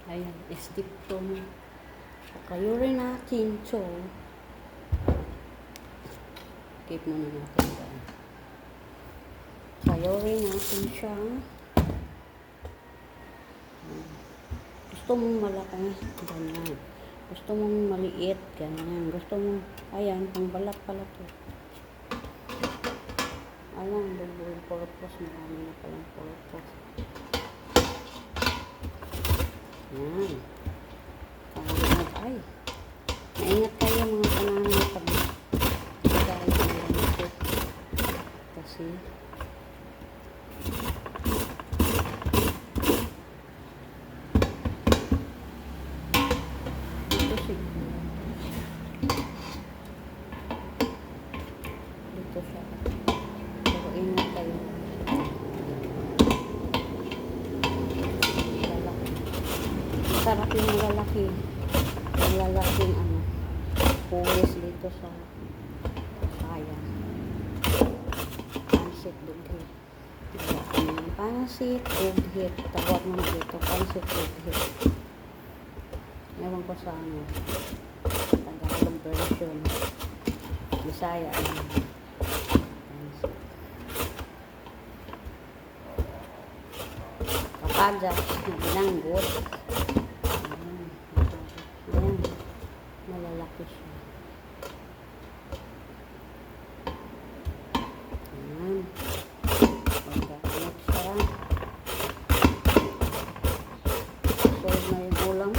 Ayan, stipton. Kayurin natin. So, keep muna natin yan. Kayurin natin siya. Gusto mong malaki, ganyan. Gusto mong maliit, ganyan. Gusto mong, ayan, pang balat-balat eh. Ayan, double purpose. Marami na palang purpose. Ayan. Ay, maingat kayo mga kananan pag dahil sa ito. Kasi, dito siya. Pero ingat kayo. Masarap yung lalaki. Yung lalaking puwis dito sa kaya. Pansit dughet. Pansit dughet. Tawag mo dito. Pansit dughet. Ewan ko sa Tagalog version. Bisaya. Kapagas na binanggot. Ayan. Malalaki siya. Ayan. Pagkakamit siya. Solve na yung ulam.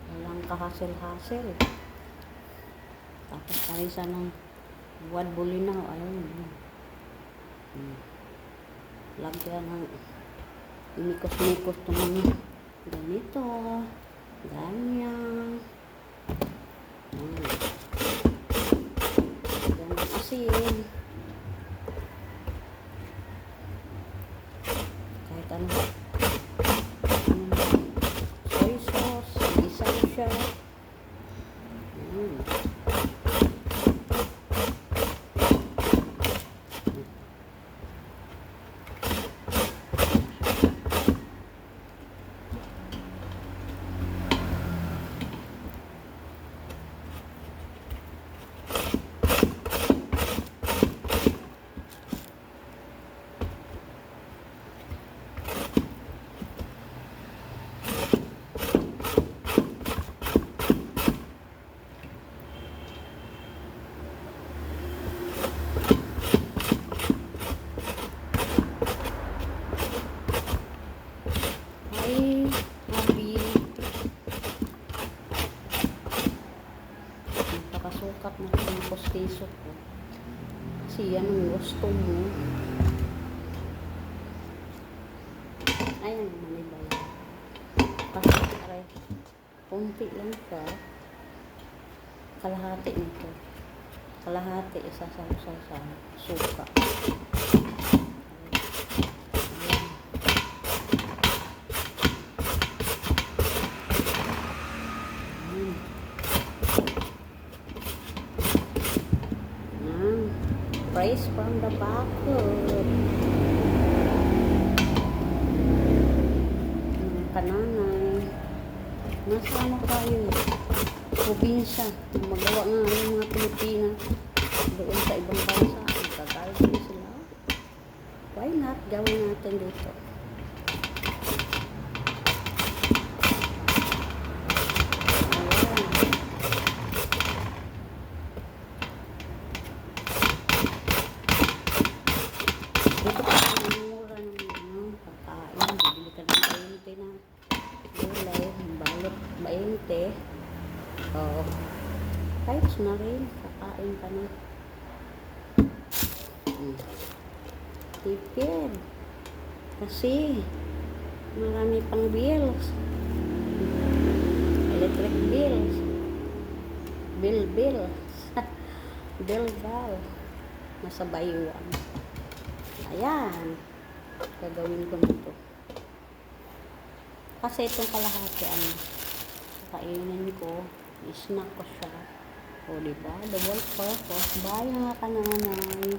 Walang kahasel-hasel. Tapos karisa ng buwad bulinaw. Ayun. Lagyan ng inikos-nikos ito mga ganito. Ganyan. Ganyan asin. Kahit ano. Soy sauce. Isa siya. Nakasukat na ito ng postiso ko. Kasi yan ang gusto mo. Ayan naman iba yan. Kasi aray, kunti lang ka. Kalahati nito. Kalahati isa sa suka. Praise from the backward. Kananay. Nasa ano kayo? Probinsya. Magawa nga ng mga Pilipina. Doon sa ibang bansa. Nagkakayos din sila. Why not? Gawin natin dito. Dito pa ang mura ng kakain. Bibili ka ng 20 na gulay. Balot 20. Oo. Kahit na rin. Kakain ka na. Tipid. Kasi marami pang bills. Electric bills. Bill. Nasa bayuan. Ayan. Gagawin ko nito. Kasi itong kalahati, kainin ko, snack ko siya. O, diba? Double purpose. Bye mga kananay.